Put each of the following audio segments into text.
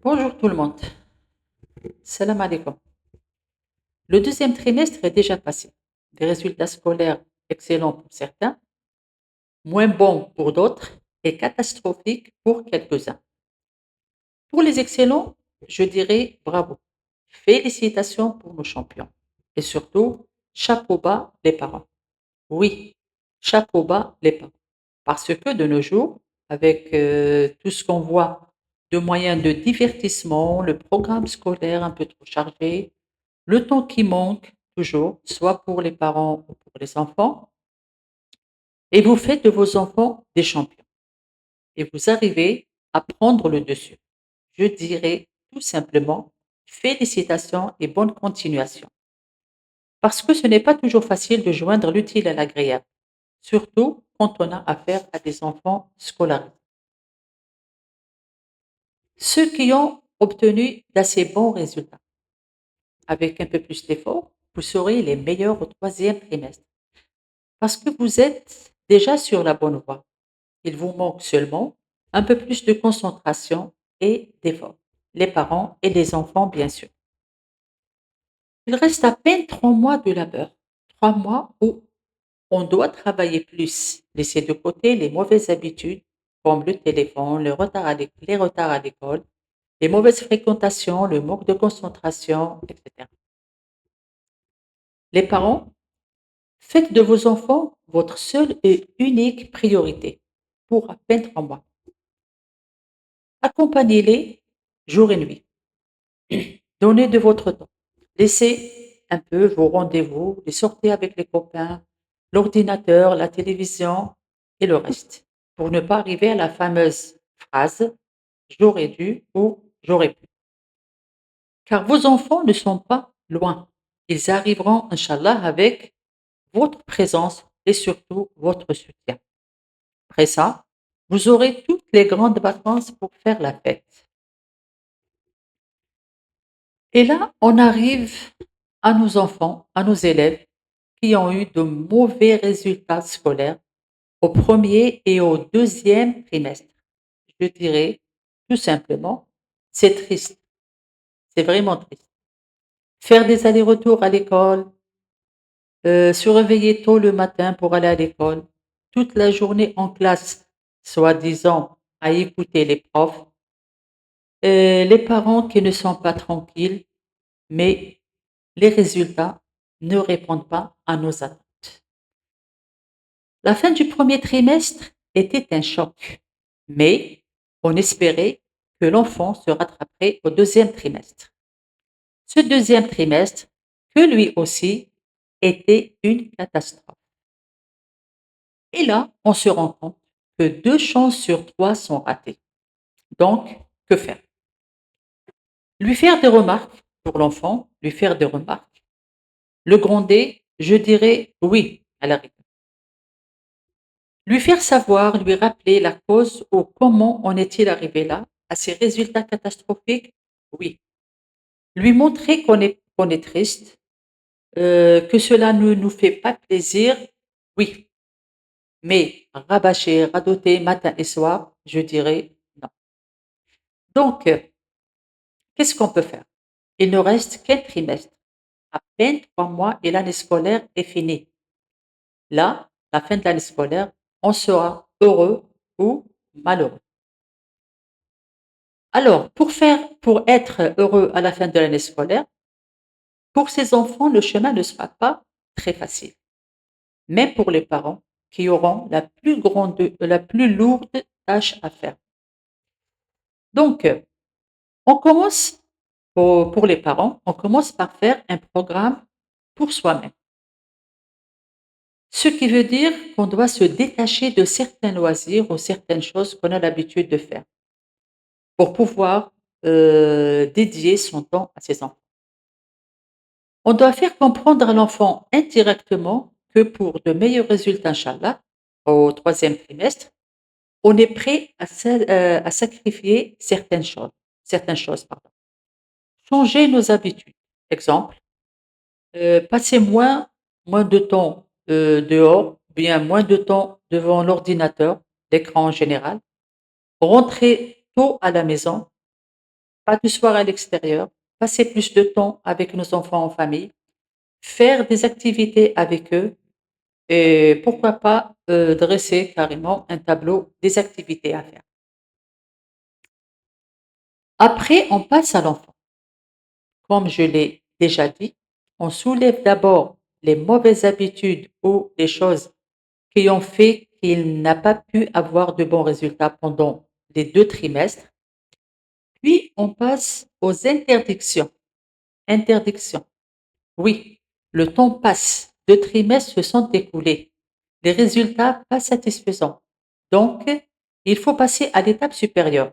Bonjour tout le monde. Salam alaikum. Le deuxième trimestre est déjà passé. Des résultats scolaires excellents pour certains, moins bons pour d'autres et catastrophiques pour quelques-uns. Pour les excellents, je dirais bravo. Félicitations pour nos champions. Et surtout, chapeau bas les parents. Oui, chapeau bas les parents. Parce que de nos jours, avec tout ce qu'on voit de moyens de divertissement, le programme scolaire un peu trop chargé, le temps qui manque toujours, soit pour les parents ou pour les enfants, et vous faites de vos enfants des champions. Et vous arrivez à prendre le dessus. Je dirais tout simplement félicitations et bonne continuation. Parce que ce n'est pas toujours facile de joindre l'utile à l'agréable, surtout quand on a affaire à des enfants scolarisés. Ceux qui ont obtenu d'assez bons résultats, avec un peu plus d'effort, vous serez les meilleurs au troisième trimestre. Parce que vous êtes déjà sur la bonne voie. Il vous manque seulement un peu plus de concentration et d'effort. Les parents et les enfants, bien sûr. Il reste à peine 3 mois de labeur. 3 mois où on doit travailler plus, laisser de côté les mauvaises habitudes comme le téléphone, les retards à l'école, les mauvaises fréquentations, le manque de concentration, etc. Les parents, faites de vos enfants votre seule et unique priorité pour à peine 3 mois. Accompagnez-les jour et nuit. Donnez de votre temps. Laissez un peu vos rendez-vous, les sorties avec les copains, l'ordinateur, la télévision et le reste, pour ne pas arriver à la fameuse phrase j'aurais dû ou j'aurais pu. Car vos enfants ne sont pas loin. Ils arriveront, Inch'Allah, avec votre présence et surtout votre soutien. Après ça, vous aurez toutes les grandes vacances pour faire la fête. Et là, on arrive à nos enfants, à nos élèves qui ont eu de mauvais résultats scolaires au premier et au deuxième trimestre. Je dirais tout simplement, c'est triste, c'est vraiment triste. Faire des allers-retours à l'école, se réveiller tôt le matin pour aller à l'école, toute la journée en classe, soi-disant à écouter les profs, les parents qui ne sont pas tranquilles, mais les résultats ne répondent pas à nos attentes. La fin du premier trimestre était un choc, mais on espérait que l'enfant se rattraperait au deuxième trimestre. Ce deuxième trimestre, que lui aussi était une catastrophe. Et là, on se rend compte que 2 chances sur 3 sont ratées. Donc, que faire? Lui faire des remarques pour l'enfant, lui faire des remarques. Le gronder, je dirais oui à la rigueur. Lui faire savoir, lui rappeler la cause ou comment en est-il arrivé là, à ces résultats catastrophiques, oui. Lui montrer qu'on est triste, que cela ne nous fait pas plaisir, oui. Mais rabâcher, radoter matin et soir, je dirais non. Donc, qu'est-ce qu'on peut faire? Il ne reste qu'un trimestre, à peine 3 mois et l'année scolaire est finie. Là, la fin de l'année scolaire, on sera heureux ou malheureux. Alors, pour être heureux à la fin de l'année scolaire, pour ces enfants, le chemin ne sera pas très facile, même pour les parents qui auront la plus lourde tâche à faire. Donc, on commence pour les parents, on commence par faire un programme pour soi-même. Ce qui veut dire qu'on doit se détacher de certains loisirs ou certaines choses qu'on a l'habitude de faire pour pouvoir dédier son temps à ses enfants. On doit faire comprendre à l'enfant indirectement que pour de meilleurs résultats, Inch'Allah, au troisième trimestre, on est prêt à sacrifier certaines choses, pardon. Changer nos habitudes. Exemple, passer moins de temps dehors, bien moins de temps devant l'ordinateur, l'écran en général, rentrer tôt à la maison, pas de soir à l'extérieur, passer plus de temps avec nos enfants en famille, faire des activités avec eux et pourquoi pas dresser carrément un tableau des activités à faire. Après, on passe à l'enfant. Comme je l'ai déjà dit, on soulève d'abord les mauvaises habitudes ou les choses qui ont fait qu'il n'a pas pu avoir de bons résultats pendant les 2 trimestres. Puis on passe aux interdictions. Interdictions. Oui, le temps passe, 2 trimestres se sont écoulés. Les résultats pas satisfaisants. Donc, il faut passer à l'étape supérieure,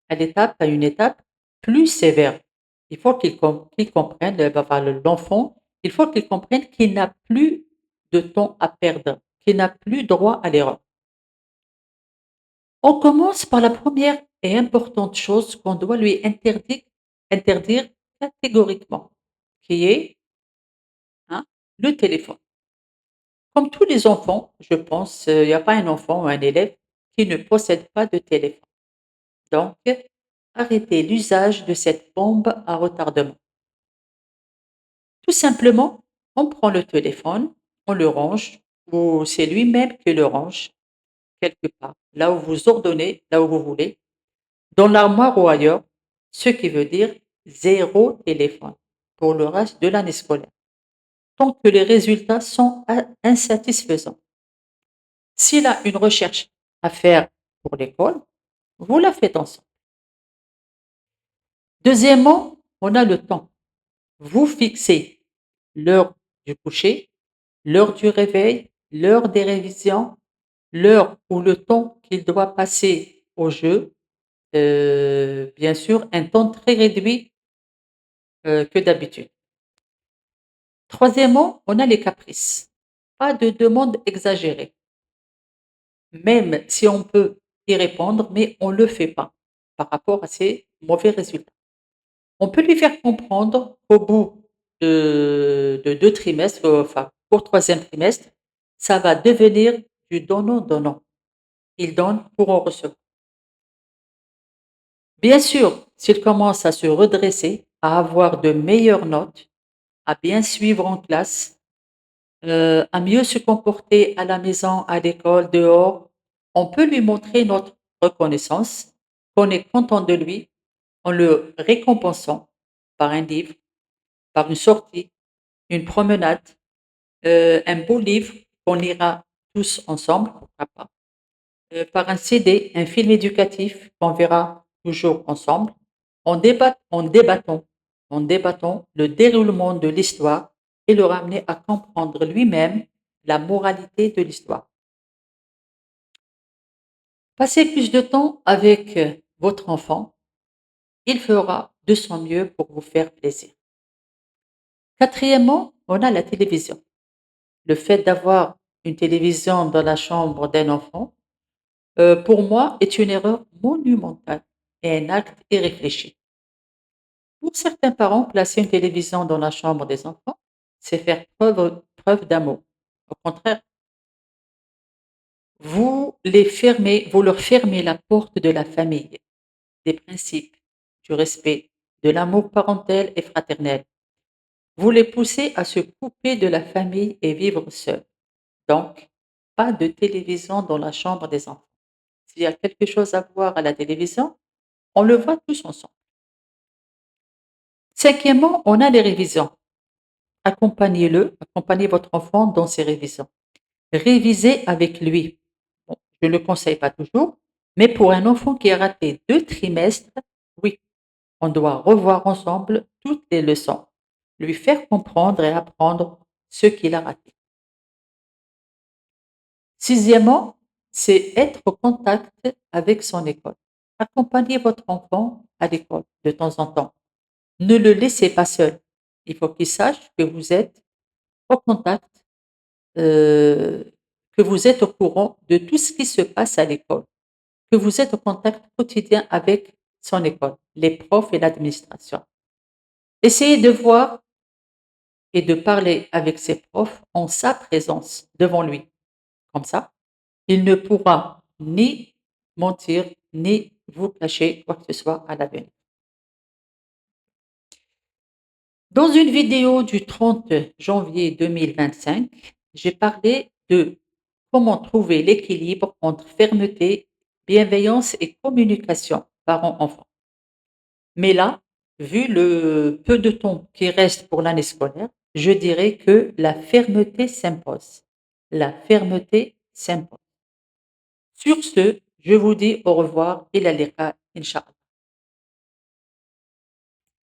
à une étape plus sévère. Il faut qu'il comprenne, enfin, l'enfant, il faut qu'il comprenne qu'il n'a plus de temps à perdre, qu'il n'a plus droit à l'erreur. On commence par la première et importante chose qu'on doit lui interdire catégoriquement, qui est, hein, le téléphone. Comme tous les enfants, je pense, il n'y a pas un enfant ou un élève qui ne possède pas de téléphone. Donc, arrêtez l'usage de cette bombe à retardement. Tout simplement, on prend le téléphone, on le range, ou c'est lui-même qui le range quelque part, là où vous ordonnez, là où vous voulez, dans l'armoire ou ailleurs, ce qui veut dire zéro téléphone pour le reste de l'année scolaire, tant que les résultats sont insatisfaisants. S'il a une recherche à faire pour l'école, vous la faites ensemble. Deuxièmement, on a le temps. Vous fixez l'heure du coucher, l'heure du réveil, l'heure des révisions, l'heure ou le temps qu'il doit passer au jeu. Bien sûr, un temps très réduit que d'habitude. Troisièmement, on a les caprices. Pas de demande exagérée, même si on peut y répondre, mais on ne le fait pas par rapport à ses mauvais résultats. On peut lui faire comprendre qu'au bout de 2 trimestres, enfin pour 3e trimestre, ça va devenir du donnant-donnant. Il donne pour en recevoir. Bien sûr, s'il commence à se redresser, à avoir de meilleures notes, à bien suivre en classe, à mieux se comporter à la maison, à l'école, dehors, on peut lui montrer notre reconnaissance, qu'on est content de lui, en le récompensant par un livre, par une sortie, une promenade, un beau livre qu'on lira tous ensemble, pourquoi pas, par un CD, un film éducatif qu'on verra toujours ensemble, en débattant le déroulement de l'histoire et le ramener à comprendre lui-même la moralité de l'histoire. Passez plus de temps avec votre enfant, il fera de son mieux pour vous faire plaisir. Quatrièmement, on a la télévision. Le fait d'avoir une télévision dans la chambre d'un enfant, pour moi, est une erreur monumentale et un acte irréfléchi. Pour certains parents, placer une télévision dans la chambre des enfants, c'est faire preuve d'amour. Au contraire, vous leur fermez la porte de la famille, des principes, du respect, de l'amour parental et fraternel. Vous les poussez à se couper de la famille et vivre seuls. Donc, pas de télévision dans la chambre des enfants. S'il y a quelque chose à voir à la télévision, on le voit tous ensemble. Cinquièmement, on a les révisions. Accompagnez votre enfant dans ses révisions. Révisez avec lui. Bon, je ne le conseille pas toujours, mais pour un enfant qui a raté 2 trimestres, oui, on doit revoir ensemble toutes les leçons, lui faire comprendre et apprendre ce qu'il a raté. Sixièmement, c'est être au contact avec son école. Accompagnez votre enfant à l'école de temps en temps. Ne le laissez pas seul. Il faut qu'il sache que vous êtes au contact, euh, que vous êtes au courant de tout ce qui se passe à l'école, que vous êtes au contact quotidien avec son école, les profs et l'administration. Essayez de voir et de parler avec ses profs en sa présence devant lui. Comme ça, il ne pourra ni mentir, ni vous cacher quoi que ce soit à l'avenir. Dans une vidéo du 30 janvier 2025, j'ai parlé de comment trouver l'équilibre entre fermeté, bienveillance et communication parents-enfants. Mais là, vu le peu de temps qui reste pour l'année scolaire, je dirais que la fermeté s'impose. La fermeté s'impose. Sur ce, je vous dis au revoir et la liqa, Inch'Allah.